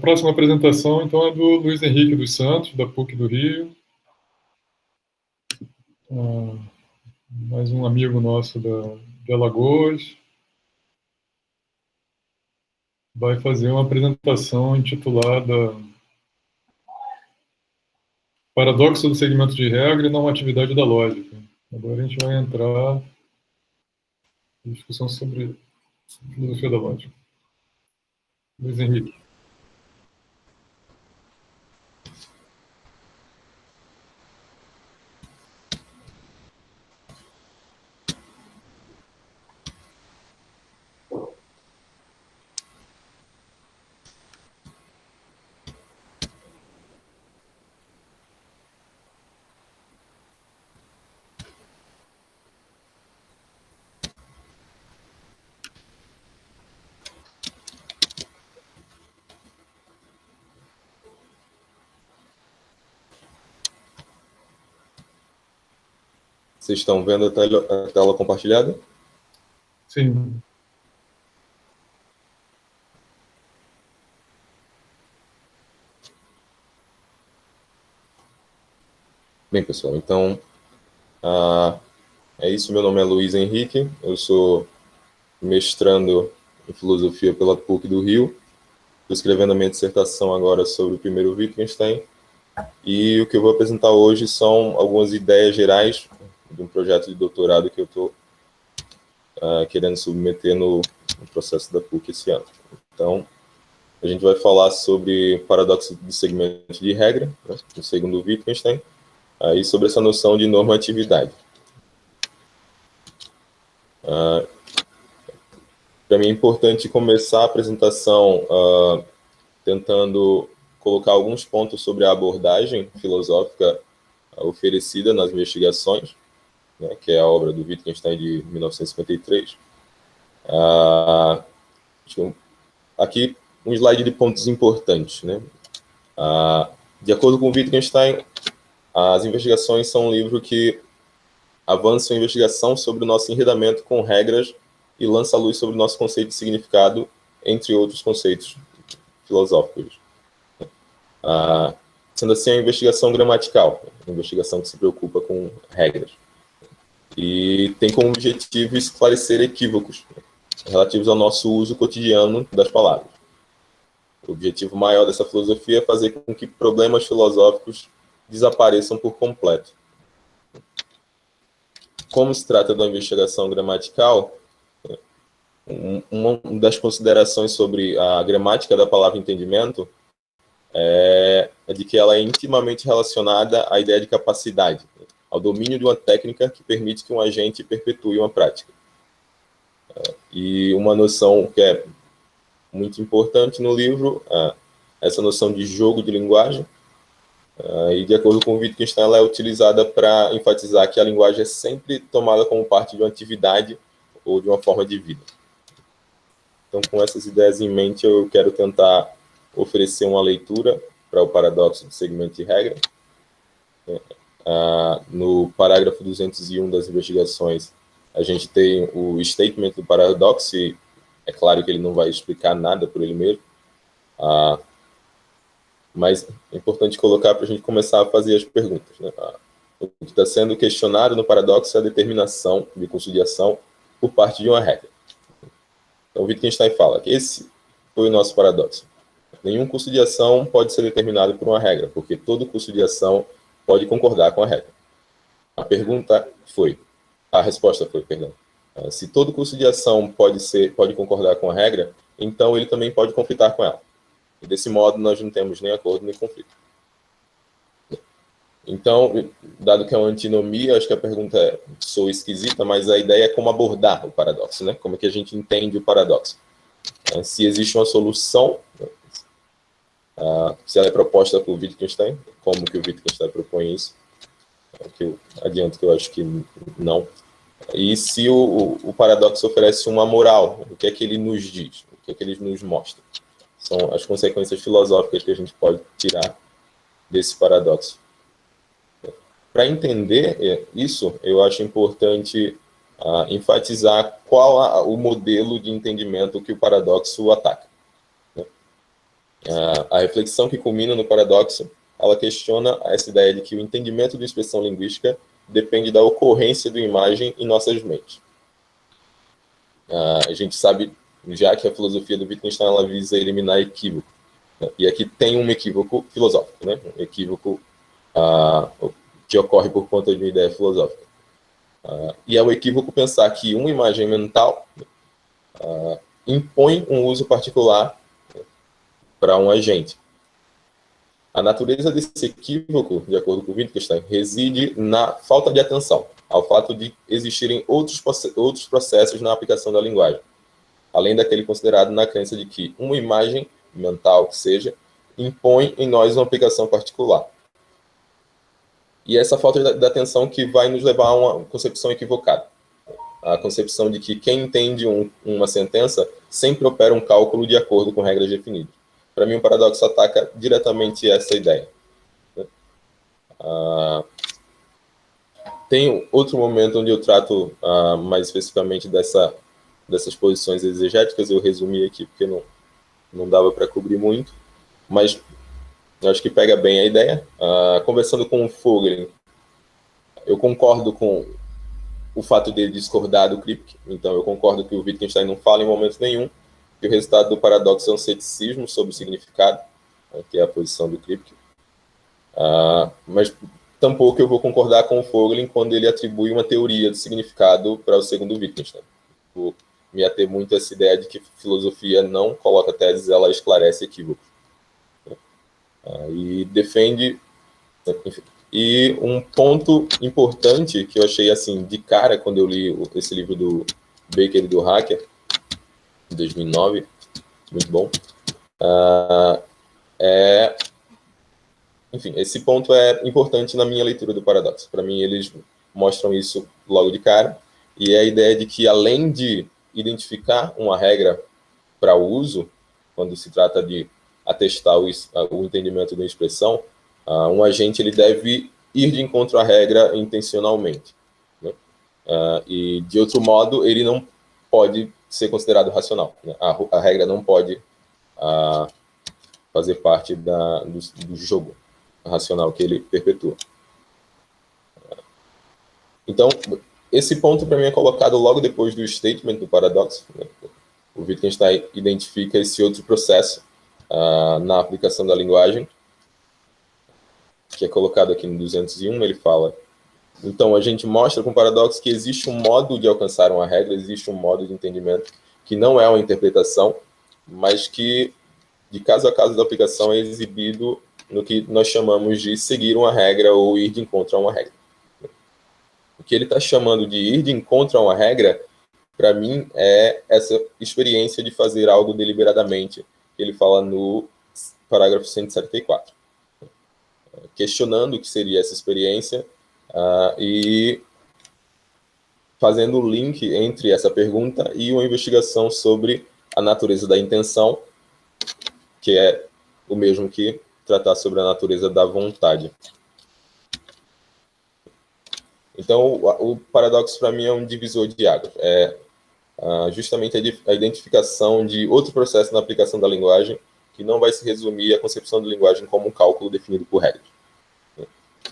próxima apresentação, então, é do Luiz Henrique dos Santos, da PUC do Rio. Mais um amigo nosso de Alagoas. Vai fazer uma apresentação intitulada Paradoxo do segmento de regra e normatividade da lógica. Agora a gente vai entrar em discussão sobre filosofia da lógica. Luiz Henrique. Vocês estão vendo a tela compartilhada? Sim. Bem, pessoal, então, é isso. Meu nome é Luiz Henrique, eu sou mestrando em filosofia pela PUC do Rio. Estou escrevendo a minha dissertação agora sobre o primeiro Wittgenstein. E o que eu vou apresentar hoje são algumas ideias gerais de um projeto de doutorado que eu estou querendo submeter no processo da PUC esse ano. Então, a gente vai falar sobre paradoxo de segmento de regra, né, no segundo Wittgenstein, aí sobre essa noção de normatividade. Para mim é importante começar a apresentação tentando colocar alguns pontos sobre a abordagem filosófica oferecida nas investigações, né, que é a obra do Wittgenstein de 1953. Aqui um slide de pontos importantes, né? De acordo com Wittgenstein, as investigações são um livro que avança a investigação sobre o nosso enredamento com regras e lança a luz sobre o nosso conceito de significado, entre outros conceitos filosóficos. Sendo assim, a investigação gramatical, uma investigação que se preocupa com regras. E tem como objetivo esclarecer equívocos relativos ao nosso uso cotidiano das palavras. O objetivo maior dessa filosofia é fazer com que problemas filosóficos desapareçam por completo. Como se trata de uma investigação gramatical, uma das considerações sobre a gramática da palavra entendimento é de que ela é intimamente relacionada à ideia de capacidade, ao domínio de uma técnica que permite que um agente perpetue uma prática. E uma noção que é muito importante no livro, essa noção de jogo de linguagem, e de acordo com o Wittgenstein, ela é utilizada para enfatizar que a linguagem é sempre tomada como parte de uma atividade ou de uma forma de vida. Então, com essas ideias em mente, eu quero tentar oferecer uma leitura para o paradoxo do segmento de regra. No parágrafo 201 das investigações, a gente tem o statement do paradoxo, e é claro que ele não vai explicar nada por ele mesmo, mas é importante colocar para a gente começar a fazer as perguntas, né? O que está sendo questionado no paradoxo é a determinação de conciliação por parte de uma regra. Então, Wittgenstein fala que esse foi o nosso paradoxo. Nenhum curso de ação pode ser determinado por uma regra, porque todo curso de ação pode concordar com a regra. A resposta foi, se todo curso de ação pode concordar com a regra, então ele também pode conflitar com ela. E desse modo nós não temos nem acordo nem conflito. Então, dado que é uma antinomia, acho que a pergunta soa esquisita, mas a ideia é como abordar o paradoxo, né? Como é que a gente entende o paradoxo? Se existe uma solução, se ela é proposta por Wittgenstein, como que o Wittgenstein propõe isso? Que eu adianto que eu acho que não. E se o paradoxo oferece uma moral, o que é que ele nos diz? O que é que ele nos mostra? São as consequências filosóficas que a gente pode tirar desse paradoxo. Para entender isso, eu acho importante enfatizar qual o modelo de entendimento que o paradoxo ataca. Né? A reflexão que culmina no paradoxo, ela questiona essa ideia de que o entendimento de expressão linguística depende da ocorrência de uma imagem em nossas mentes. A gente sabe, já que a filosofia do Wittgenstein ela visa eliminar equívoco. E aqui tem um equívoco filosófico, né? Um equívoco que ocorre por conta de uma ideia filosófica. E é um equívoco pensar que uma imagem mental impõe um uso particular para um agente. A natureza desse equívoco, de acordo com Wittgenstein, reside na falta de atenção, ao fato de existirem outros processos na aplicação da linguagem, além daquele considerado na crença de que uma imagem mental, que seja, impõe em nós uma aplicação particular. E essa falta de atenção que vai nos levar a uma concepção equivocada. A concepção de que quem entende uma sentença sempre opera um cálculo de acordo com regras definidas. Para mim, o paradoxo ataca diretamente essa ideia. Tem outro momento onde eu trato mais especificamente dessas posições exegéticas. Eu resumi aqui porque não dava para cobrir muito, mas eu acho que pega bem a ideia. Conversando com o Vogelin, eu concordo com o fato dele discordar do Kripke. Então, eu concordo que o Wittgenstein não fala em momento nenhum que o resultado do paradoxo é um ceticismo sobre o significado, que é a posição do Kripke. Mas tampouco eu vou concordar com o Vogelin quando ele atribui uma teoria de significado para o segundo Wittgenstein. Vou me ater muito a essa ideia de que filosofia não coloca teses, ela esclarece equívocos. E defende... Enfim. E um ponto importante que eu achei assim de cara quando eu li esse livro do Baker e do Hacker, de 2009, muito bom, enfim, esse ponto é importante na minha leitura do paradoxo. Para mim, eles mostram isso logo de cara, e é a ideia de que, além de identificar uma regra para o uso, quando se trata de atestar o entendimento da expressão, um agente ele deve ir de encontro à regra intencionalmente, né? E, de outro modo, ele não pode ser considerado racional, né? A regra não pode fazer parte do jogo racional que ele perpetua. Então, esse ponto, para mim, é colocado logo depois do statement do paradoxo, né? O Wittgenstein identifica esse outro processo na aplicação da linguagem, que é colocado aqui no 201, ele fala: então, a gente mostra com o paradoxo que existe um modo de alcançar uma regra, existe um modo de entendimento que não é uma interpretação, mas que, de caso a caso da aplicação, é exibido no que nós chamamos de seguir uma regra ou ir de encontro a uma regra. O que ele está chamando de ir de encontro a uma regra, para mim, é essa experiência de fazer algo deliberadamente, que ele fala no parágrafo 174. Questionando o que seria essa experiência e fazendo o link entre essa pergunta e uma investigação sobre a natureza da intenção, que é o mesmo que tratar sobre a natureza da vontade. Então, o paradoxo, para mim, é um divisor de águas. É justamente a identificação de outro processo na aplicação da linguagem, que não vai se resumir à concepção da linguagem como um cálculo definido por regras.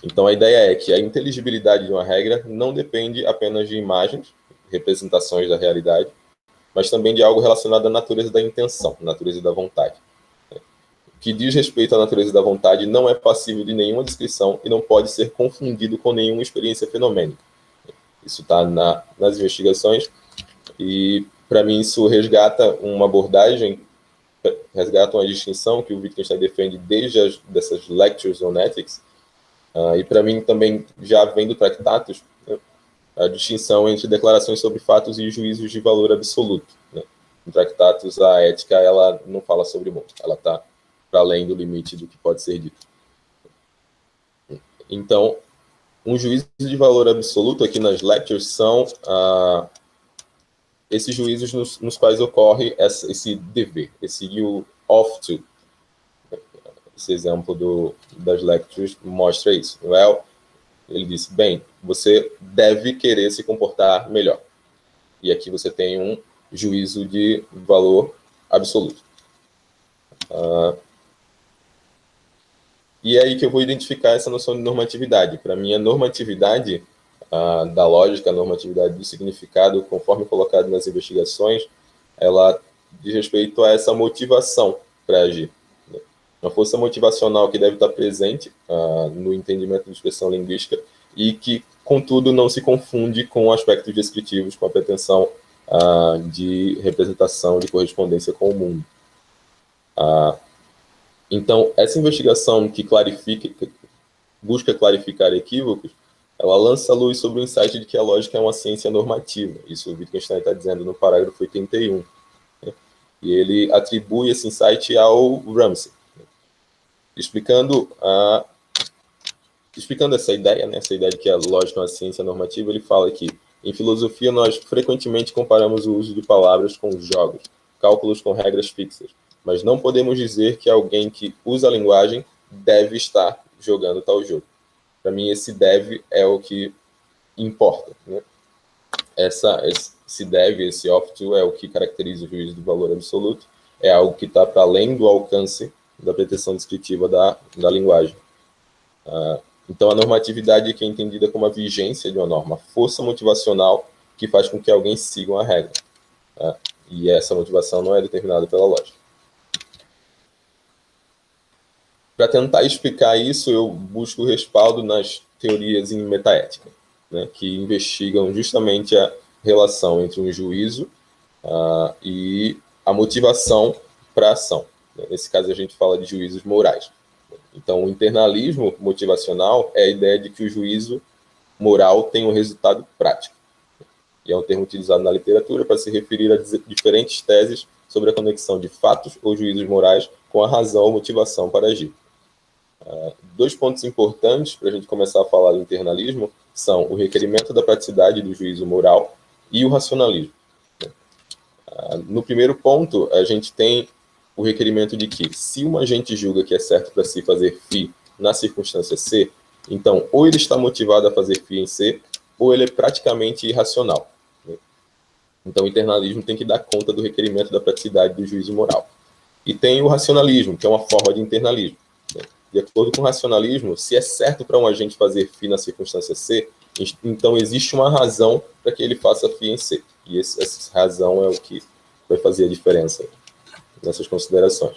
Então, a ideia é que a inteligibilidade de uma regra não depende apenas de imagens, representações da realidade, mas também de algo relacionado à natureza da intenção, natureza da vontade. O que diz respeito à natureza da vontade não é passível de nenhuma descrição e não pode ser confundido com nenhuma experiência fenomênica. Isso está nas investigações e, para mim, isso resgata uma abordagem, resgata uma distinção que o Wittgenstein defende desde dessas Lectures on Ethics, e, para mim, também já vem do Tractatus, né, a distinção entre declarações sobre fatos e juízos de valor absoluto, né? No Tractatus, a ética ela não fala sobre mundo, ela está para além do limite do que pode ser dito. Então, um juízo de valor absoluto aqui nas Lectures são esses juízos nos quais ocorre esse dever, esse you ought to. Esse exemplo das Lectures mostra isso. Well, ele disse, bem, você deve querer se comportar melhor. E aqui você tem um juízo de valor absoluto. E é aí que eu vou identificar essa noção de normatividade. Para mim, a normatividade da lógica, a normatividade do significado, conforme colocado nas investigações, ela diz respeito a essa motivação para agir. Uma força motivacional que deve estar presente no entendimento de expressão linguística e que, contudo, não se confunde com aspectos descritivos, com a pretensão de representação, de correspondência com o mundo. Então, essa investigação que busca clarificar equívocos, ela lança a luz sobre o insight de que a lógica é uma ciência normativa. Isso o Wittgenstein está dizendo no parágrafo 81. Né? E ele atribui esse insight ao Ramsey. Explicando essa ideia, né, essa ideia de que a lógica é uma ciência normativa, ele fala que, em filosofia, nós frequentemente comparamos o uso de palavras com jogos, cálculos com regras fixas, mas não podemos dizer que alguém que usa a linguagem deve estar jogando tal jogo. Para mim, esse deve é o que importa. Né? Esse deve, esse ought to, é o que caracteriza o juízo do valor absoluto, é algo que está para além do alcance da pretensão descritiva da linguagem. Então, a normatividade é entendida como a vigência de uma norma, a força motivacional que faz com que alguém siga uma regra. E essa motivação não é determinada pela lógica. Para tentar explicar isso, eu busco respaldo nas teorias em metaética, né, que investigam justamente a relação entre um juízo e a motivação para a ação. Nesse caso, a gente fala de juízos morais. Então, o internalismo motivacional é a ideia de que o juízo moral tem um resultado prático. E é um termo utilizado na literatura para se referir a diferentes teses sobre a conexão de fatos ou juízos morais com a razão ou motivação para agir. Dois pontos importantes para a gente começar a falar do internalismo são o requerimento da praticidade do juízo moral e o racionalismo. No primeiro ponto, a gente tem o requerimento de que, se um agente julga que é certo para si fazer φ na circunstância C, então, ou ele está motivado a fazer φ em C, ou ele é praticamente irracional. Então, o internalismo tem que dar conta do requerimento da praticidade do juízo moral. E tem o racionalismo, que é uma forma de internalismo. De acordo com o racionalismo, se é certo para um agente fazer φ na circunstância C, então existe uma razão para que ele faça φ em C. E essa razão é o que vai fazer a diferença nessas considerações.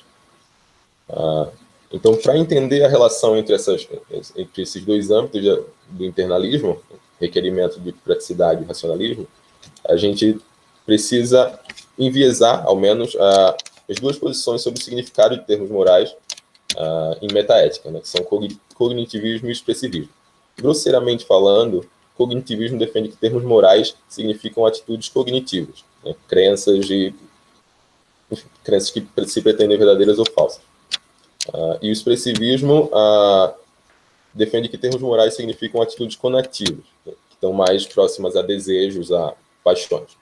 Então, para entender a relação entre esses dois âmbitos do internalismo, requerimento de praticidade e racionalismo, a gente precisa enviesar, ao menos, as duas posições sobre o significado de termos morais em metaética, né, que são cognitivismo e expressivismo. Grosseiramente falando, cognitivismo defende que termos morais significam atitudes cognitivas, né, crenças que se pretendem verdadeiras ou falsas. E o expressivismo defende que termos morais significam atitudes conativas, né, que estão mais próximas a desejos, a paixões.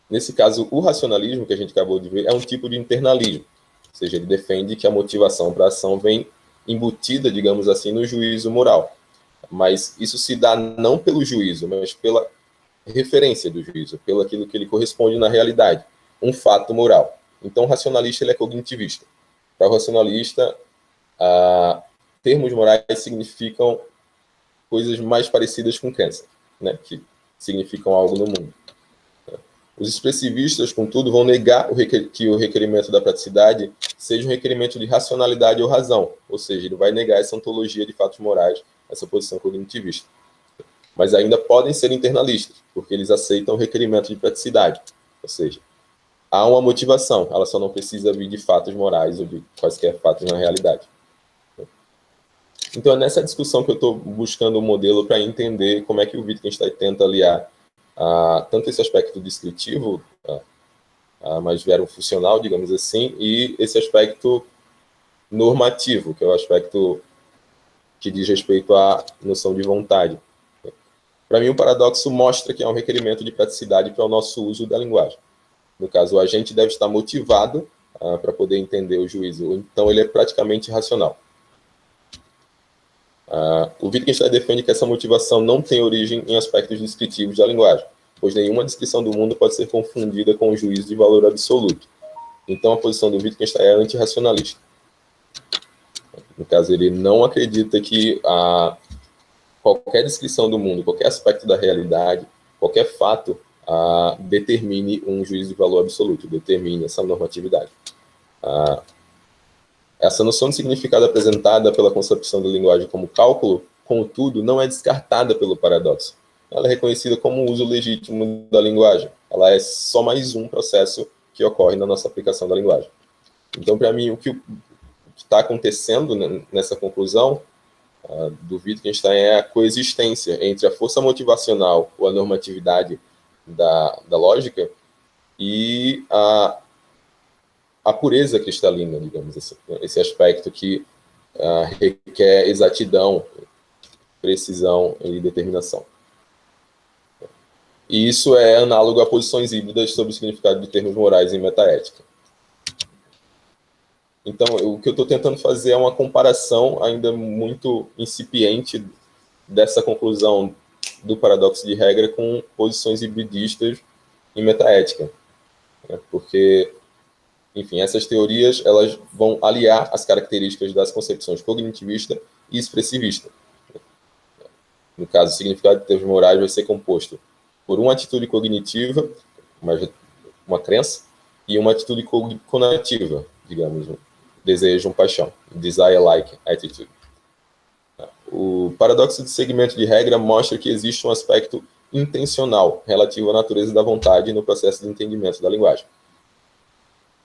Nesse caso, o racionalismo, que a gente acabou de ver, é um tipo de internalismo, ou seja, ele defende que a motivação para a ação vem embutida, digamos assim, no juízo moral. Mas isso se dá não pelo juízo, mas pela referência do juízo, pelo aquilo que ele corresponde na realidade, um fato moral. Então, o racionalista ele é cognitivista. Para o racionalista, termos morais significam coisas mais parecidas com crença, né, que significam algo no mundo. Os expressivistas, contudo, vão negar que o requerimento da praticidade seja um requerimento de racionalidade ou razão, ou seja, ele vai negar essa ontologia de fatos morais, essa posição cognitivista. Mas ainda podem ser internalistas, porque eles aceitam o requerimento de praticidade, ou seja, há uma motivação, ela só não precisa vir de fatos morais ou de quaisquer fatos na realidade. Então, é nessa discussão que eu estou buscando um modelo para entender como é que o Wittgenstein tenta aliar tanto esse aspecto descritivo, mais funcional, digamos assim, e esse aspecto normativo, que é o aspecto que diz respeito à noção de vontade. Para mim, o paradoxo mostra que é um requerimento de praticidade para o nosso uso da linguagem. No caso, o agente deve estar motivado para poder entender o juízo, então ele é praticamente racional. O Wittgenstein defende que essa motivação não tem origem em aspectos descritivos da linguagem, pois nenhuma descrição do mundo pode ser confundida com o juízo de valor absoluto. Então, a posição do Wittgenstein é antirracionalista. No caso, ele não acredita que qualquer descrição do mundo, qualquer aspecto da realidade, qualquer fato determine um juízo de valor absoluto, determine essa normatividade. Essa noção de significado apresentada pela concepção da linguagem como cálculo, contudo, não é descartada pelo paradoxo. Ela é reconhecida como um uso legítimo da linguagem. Ela é só mais um processo que ocorre na nossa aplicação da linguagem. Então, para mim, o que está acontecendo nessa conclusão do Wittgenstein é a coexistência entre a força motivacional ou a normatividade da lógica e a pureza cristalina, digamos, esse aspecto que requer exatidão, precisão e determinação. E isso é análogo a posições híbridas sobre o significado de termos morais em metaética. Então, o que eu estou tentando fazer é uma comparação ainda muito incipiente dessa conclusão do paradoxo de regra com posições hibridistas em metaética. Porque, enfim, essas teorias elas vão aliar as características das concepções cognitivista e expressivista. No caso, o significado de termos morais vai ser composto por uma atitude cognitiva, uma crença, e uma atitude conativa, digamos, desejo, paixão, desire-like attitude. O paradoxo de segmento de regra mostra que existe um aspecto intencional relativo à natureza da vontade no processo de entendimento da linguagem.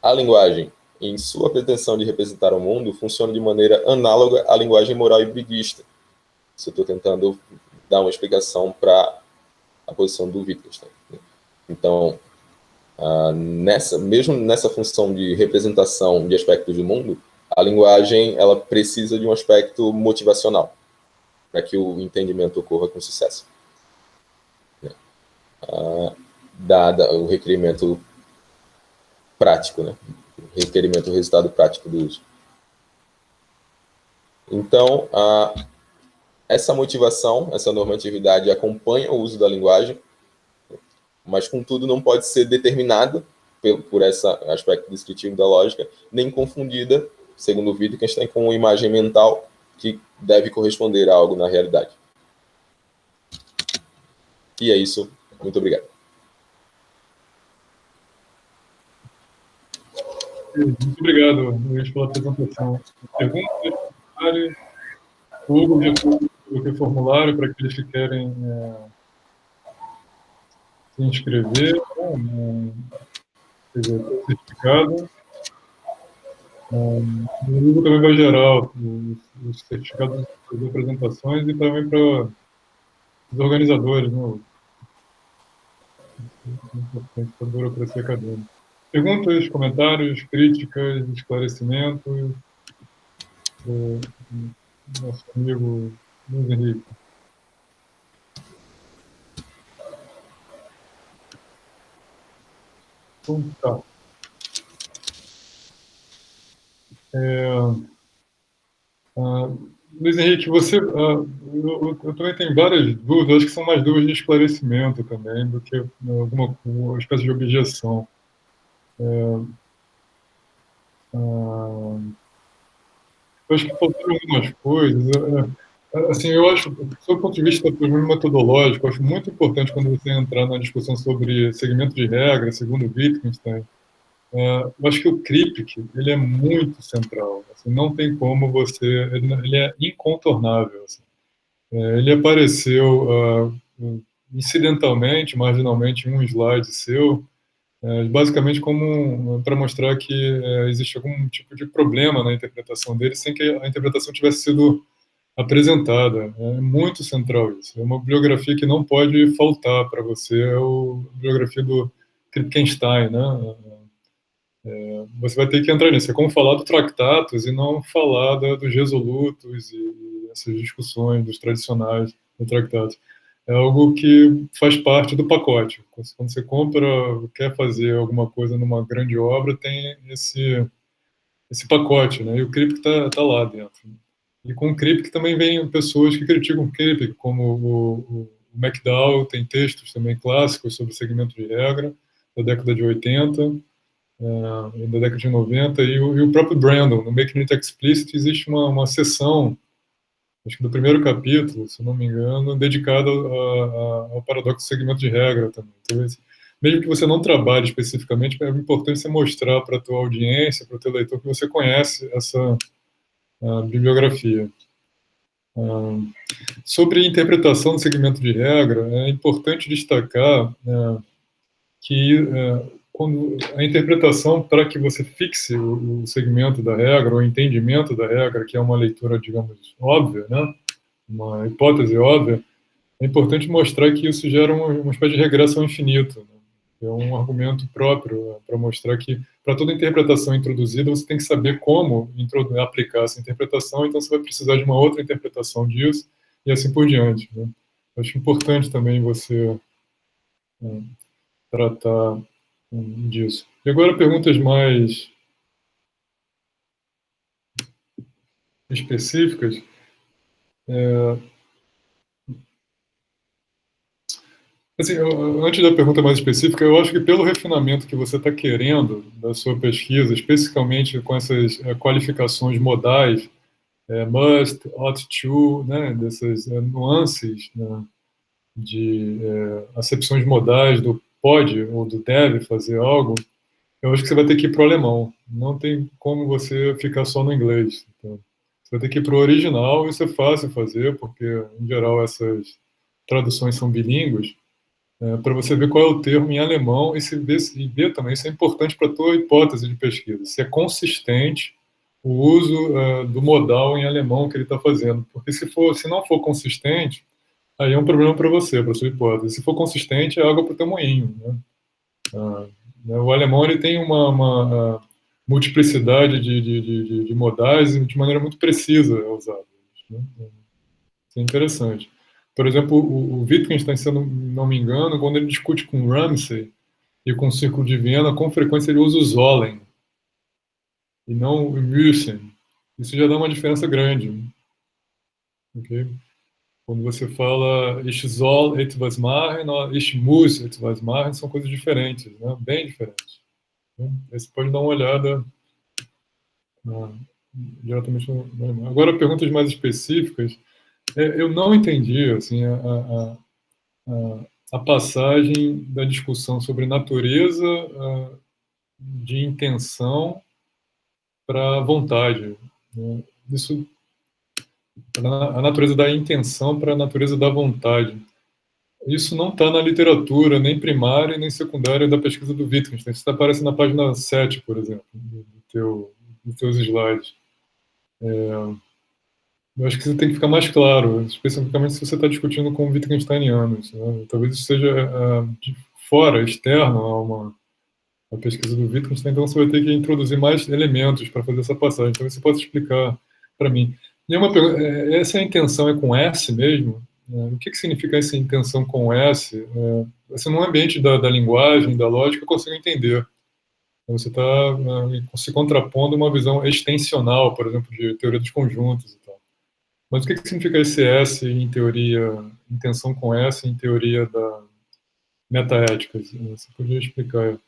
A linguagem, em sua pretensão de representar o mundo, funciona de maneira análoga à linguagem moral hibridista. Se eu estou tentando dar uma explicação para a posição do Wittgenstein. Então, mesmo nessa função de representação de aspectos do mundo, a linguagem ela precisa de um aspecto motivacional para que o entendimento ocorra com sucesso. Dada o requerimento prático, o requerimento do resultado prático do uso. Então, essa motivação, essa normatividade acompanha o uso da linguagem, mas, contudo, não pode ser determinada por esse aspecto descritivo da lógica, nem confundida, segundo Wittgenstein, com uma imagem mental que deve corresponder a algo na realidade. E é isso. Muito obrigado. Muito obrigado, Luiz, pela apresentação. Perguntas, comentários? O Hugo já colocou o formulário para aqueles que querem se inscrever, certificado. O Hugo também vai gerar os certificados das apresentações e também para os organizadores, importante para a burocracia acadêmica. Perguntas, comentários, críticas, esclarecimentos? Nosso amigo Luiz Henrique. Então, tá. Luiz Henrique, você, eu também tenho várias dúvidas, acho que são mais dúvidas de esclarecimento também do que uma espécie de objeção. Eu acho que faltaram algumas coisas. Assim, eu acho, sob o ponto de vista metodológico, eu acho muito importante quando você entrar na discussão sobre segmento de regra, segundo Wittgenstein. Eu acho que o Kripke, ele é muito central. Assim, não tem como você... Ele é incontornável. Assim. Ele apareceu incidentalmente, marginalmente, em um slide seu, basicamente como para mostrar que existe algum tipo de problema na interpretação dele, sem que a interpretação tivesse sido apresentada. É muito central isso. É uma bibliografia que não pode faltar para você, é a bibliografia do Wittgenstein, né? Você vai ter que entrar nisso. É como falar do Tractatus e não falar dos resolutos e essas discussões dos tradicionais do Tractatus. É algo que faz parte do pacote. Quando você quer fazer alguma coisa numa grande obra, tem esse pacote, né? E o Kripke tá lá dentro. E com o Kripke também vem pessoas que criticam o Kripke, como o McDowell, tem textos também clássicos sobre segmento de regra, da década de 80. da década de 90, e o próprio Brandon, no Making It Explicit, existe uma seção, acho que do primeiro capítulo, se não me engano, dedicada ao paradoxo do segmento de regra também. Então, mesmo que você não trabalhe especificamente, é importante você mostrar para a tua audiência, para o teu leitor, que você conhece essa bibliografia. Sobre interpretação do segmento de regra, é importante destacar que quando a interpretação, para que você fixe o segmento da regra, o entendimento da regra, que é uma leitura, digamos, óbvia, né? Uma hipótese óbvia, é importante mostrar que isso gera uma espécie de regresso ao infinito. Né? É um argumento próprio para mostrar que, para toda interpretação introduzida, você tem que saber como aplicar essa interpretação, então você vai precisar de uma outra interpretação disso, e assim por diante. Né? Acho importante também você tratar disso. E agora perguntas mais específicas. Assim, antes da pergunta mais específica, eu acho que pelo refinamento que você está querendo da sua pesquisa, especificamente com essas qualificações modais, must, ought to, né, dessas nuances, né, de acepções modais do pode ou do deve fazer algo, eu acho que você vai ter que ir para o alemão. Não tem como você ficar só no inglês. Então, você vai ter que ir para o original, isso é fácil fazer, porque, em geral, essas traduções são bilíngues, para você ver qual é o termo em alemão e ver também, isso é importante para a tua hipótese de pesquisa, se é consistente o uso do modal em alemão que ele está fazendo. Porque se não for consistente, aí é um problema para você, para a sua hipótese. Se for consistente, é água para o teu moinho. Né? O alemão ele tem uma multiplicidade de modais de maneira muito precisa usada. Né? Isso é interessante. Por exemplo, o Wittgenstein, se eu não me engano, quando ele discute com Ramsay e com o Círculo de Viena, com frequência ele usa o Sollen e não o Müssen. Isso já dá uma diferença grande. Okay? Quando você fala ich soll etwas machen ou ich muss etwas machen, são coisas diferentes, né? Bem diferentes. Né? Aí você pode dar uma olhada diretamente no... Agora, perguntas mais específicas. Eu não entendi assim, a passagem da discussão sobre natureza de intenção para vontade. Né? Isso, a natureza da intenção para a natureza da vontade. Isso não está na literatura, nem primária nem secundária da pesquisa do Wittgenstein. Isso aparece na página 7, por exemplo, dos teus slides. Eu acho que isso tem que ficar mais claro, especificamente se você está discutindo com Wittgensteinianos. Né? Talvez isso seja de fora, externo a pesquisa do Wittgenstein, então você vai ter que introduzir mais elementos para fazer essa passagem. Então você pode explicar para mim. E uma pergunta, essa intenção é com S mesmo? O que significa essa intenção com S? Assim, no ambiente da linguagem, da lógica, eu consigo entender. Então, você está se contrapondo a uma visão extensional, por exemplo, de teoria dos conjuntos e tal. Mas o que significa esse S em teoria, intenção com S em teoria da metaética? Você podia explicar?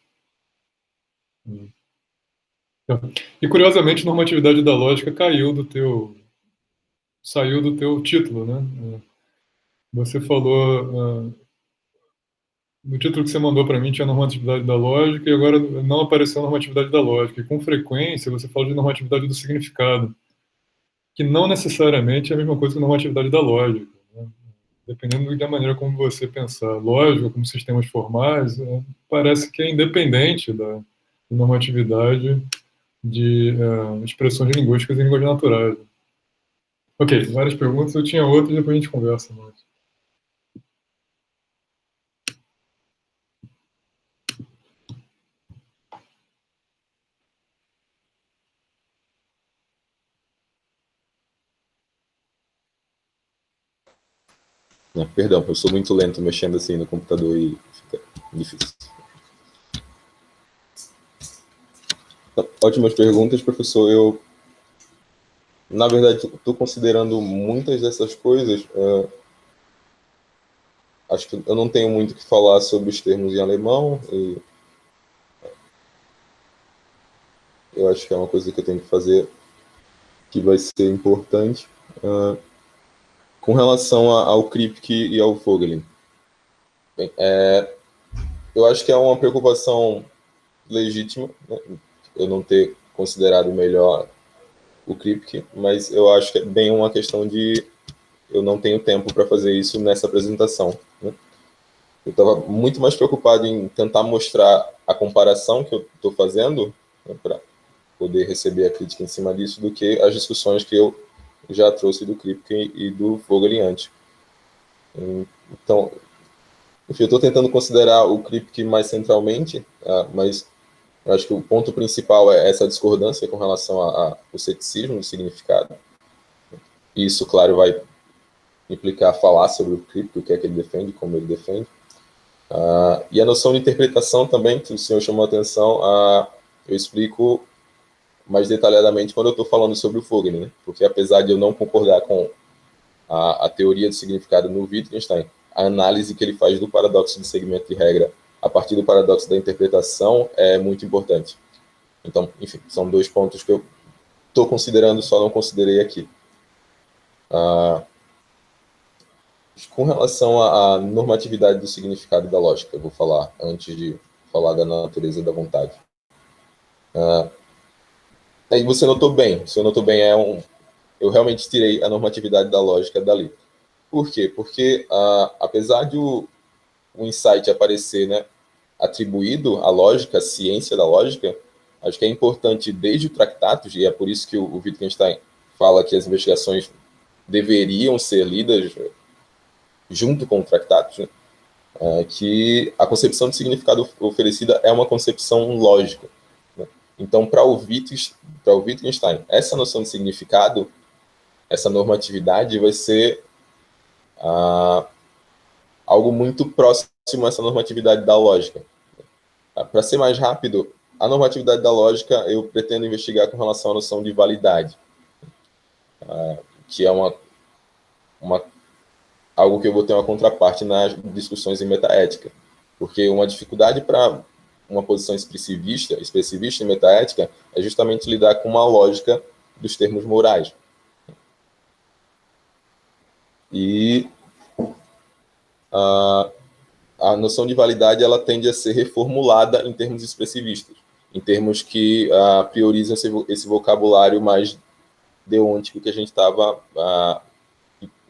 E curiosamente, normatividade da lógica saiu do teu título, né? Você falou no título que você mandou para mim tinha normatividade da lógica e agora não apareceu a normatividade da lógica. E com frequência você fala de normatividade do significado, que não necessariamente é a mesma coisa que a normatividade da lógica. Né? Dependendo da maneira como você pensar lógica, como sistemas formais, parece que é independente da normatividade de expressões linguísticas em línguas naturais. Ok, várias perguntas. Eu tinha outras, depois a gente conversa mais. Perdão, eu sou muito lento mexendo assim no computador e fica difícil. Ótimas perguntas, professor. Eu, na verdade, estou considerando muitas dessas coisas. Acho que eu não tenho muito o que falar sobre os termos em alemão. eu acho que é uma coisa que eu tenho que fazer, que vai ser importante. Com relação ao Kripke e ao Vogelin, bem, eu acho que é uma preocupação legítima, né, eu não ter considerado melhor o Kripke, mas eu acho que é bem uma questão de eu não tenho tempo para fazer isso nessa apresentação, né? Eu estava muito mais preocupado em tentar mostrar a comparação que eu estou fazendo, né, para poder receber a crítica em cima disso, do que as discussões que eu já trouxe do Kripke e do Vogelin antes. Então, enfim, eu estou tentando considerar o Kripke mais centralmente, mas eu acho que o ponto principal é essa discordância com relação ao ceticismo do significado. E isso, claro, vai implicar falar sobre o Kripke, o que é que ele defende, como ele defende. E a noção de interpretação também, que o senhor chamou a atenção, eu explico mais detalhadamente quando eu estou falando sobre o Vogelin, né? Porque apesar de eu não concordar com a teoria do significado no Wittgenstein, a análise que ele faz do paradoxo de segmento de regra a partir do paradoxo da interpretação é muito importante. Então, enfim, são dois pontos que eu estou considerando, só não considerei aqui. Com relação à normatividade do significado da lógica, eu vou falar antes de falar da natureza da vontade. Aí você notou bem, eu realmente tirei a normatividade da lógica dali. Por quê? Porque, apesar de o insight aparecer, né, atribuído à lógica, à ciência da lógica, acho que é importante desde o Tractatus, e é por isso que o Wittgenstein fala que as investigações deveriam ser lidas junto com o Tractatus, né, que a concepção de significado oferecida é uma concepção lógica, né? Então, para o Wittgenstein, essa noção de significado, essa normatividade vai ser algo muito próximo a essa normatividade da lógica. Para ser mais rápido, a normatividade da lógica eu pretendo investigar com relação à noção de validade, que é algo que eu vou ter uma contraparte nas discussões em metaética, porque uma dificuldade para uma posição expressivista em metaética é justamente lidar com uma lógica dos termos morais. E a noção de validade ela tende a ser reformulada em termos expressivistas, em termos que priorizam esse vocabulário mais deôntico que a gente estava,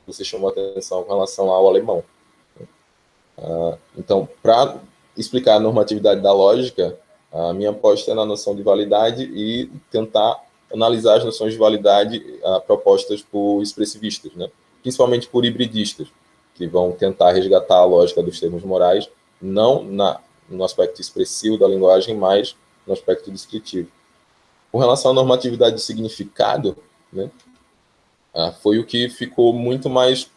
você chamou a atenção com relação ao alemão. Então, para explicar a normatividade da lógica, a minha aposta é na noção de validade e tentar analisar as noções de validade propostas por expressivistas, né? Principalmente por hibridistas, que vão tentar resgatar a lógica dos termos morais, não no aspecto expressivo da linguagem, mas no aspecto descritivo. Com relação à normatividade do significado, né, foi o que ficou muito mais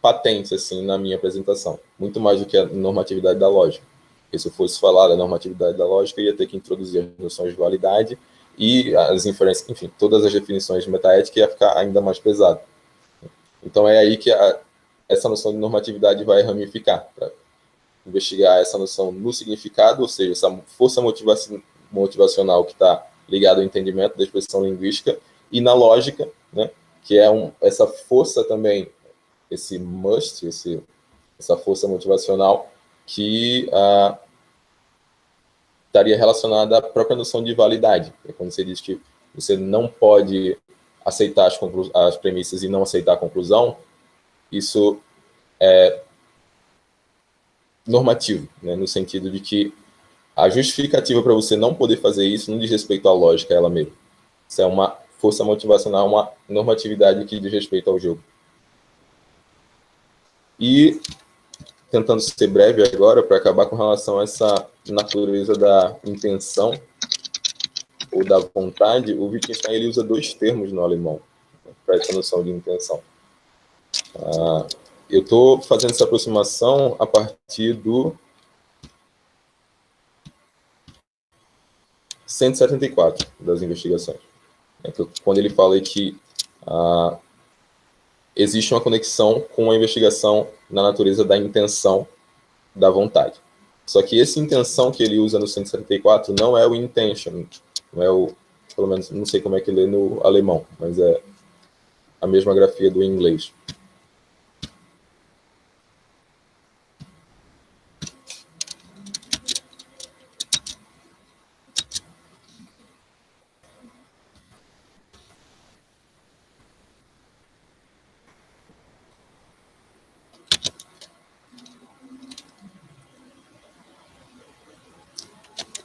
patente assim, na minha apresentação, muito mais do que a normatividade da lógica. Porque se eu fosse falar da normatividade da lógica, eu ia ter que introduzir as noções de validade e as inferências, enfim, todas as definições de metaética ia ficar ainda mais pesado. Então é aí que essa noção de normatividade vai ramificar, para investigar essa noção no significado, ou seja, essa força motivacional que está ligada ao entendimento da expressão linguística, e na lógica, né, que é essa força também, esse must, essa força motivacional que estaria relacionada à própria noção de validade. É quando você diz que você não pode aceitar as premissas e não aceitar a conclusão, isso é normativo, né, no sentido de que a justificativa para você não poder fazer isso não diz respeito à lógica ela mesma. Isso é uma força motivacional, uma normatividade que diz respeito ao jogo. E, tentando ser breve agora, para acabar com relação a essa natureza da intenção ou da vontade, o Wittgenstein ele usa dois termos no alemão para essa noção de intenção. Eu estou fazendo essa aproximação a partir do 174 das investigações. Quando ele fala que existe uma conexão com a investigação na natureza da intenção da vontade. Só que essa intenção que ele usa no 174 não é o intention, não é pelo menos não sei como é que lê no alemão, mas é a mesma grafia do inglês.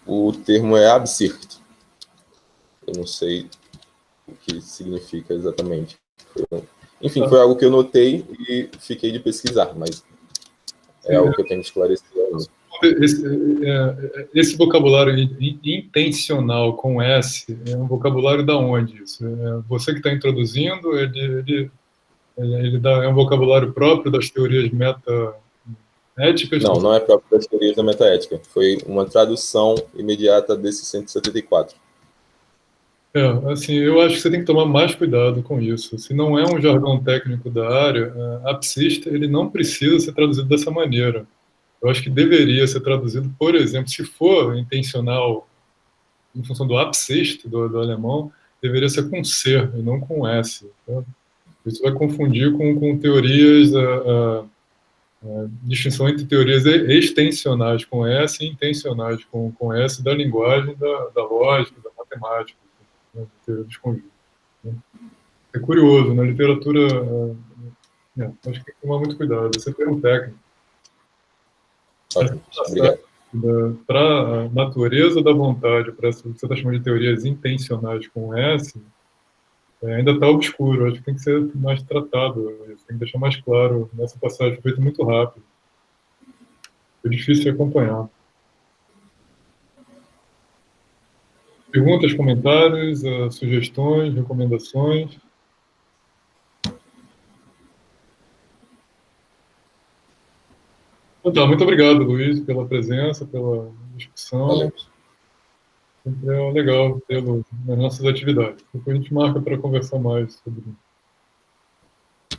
O termo é Absicht. Eu não sei o que significa exatamente. Enfim, foi algo que eu notei e fiquei de pesquisar, mas é algo que eu tenho que esclarecer ainda. Esse vocabulário intencional com S é um vocabulário da onde isso? Você que está introduzindo, ele é um vocabulário próprio das teorias metaéticas? Não, não é próprio das teorias da metaética. Foi uma tradução imediata desse 174. Assim, eu acho que você tem que tomar mais cuidado com isso. Se não é um jargão técnico da área, abscista, ele não precisa ser traduzido dessa maneira. Eu acho que deveria ser traduzido, por exemplo, se for intencional, em função do abscista, do alemão, deveria ser com C e não com S. Tá? Isso vai confundir com teorias, distinção entre teorias extensionais com S e intencionais com S da linguagem, da lógica, da matemática, né, teoria dos conjuntos. Né? É curioso, na literatura, acho que tem que tomar muito cuidado. Esse é termo técnico. Ótimo, obrigado. Para a natureza da vontade, para o que você está chamando de teorias intencionais com S, ainda está obscuro. Acho que tem que ser mais tratado. Tem que deixar mais claro. Nessa passagem foi feito muito rápido. Foi difícil de acompanhar. Perguntas, comentários, sugestões, recomendações? Então, tá, muito obrigado, Luiz, pela presença, pela discussão. Valeu. Sempre é legal tê-lo nas nossas atividades. Depois a gente marca para conversar mais sobre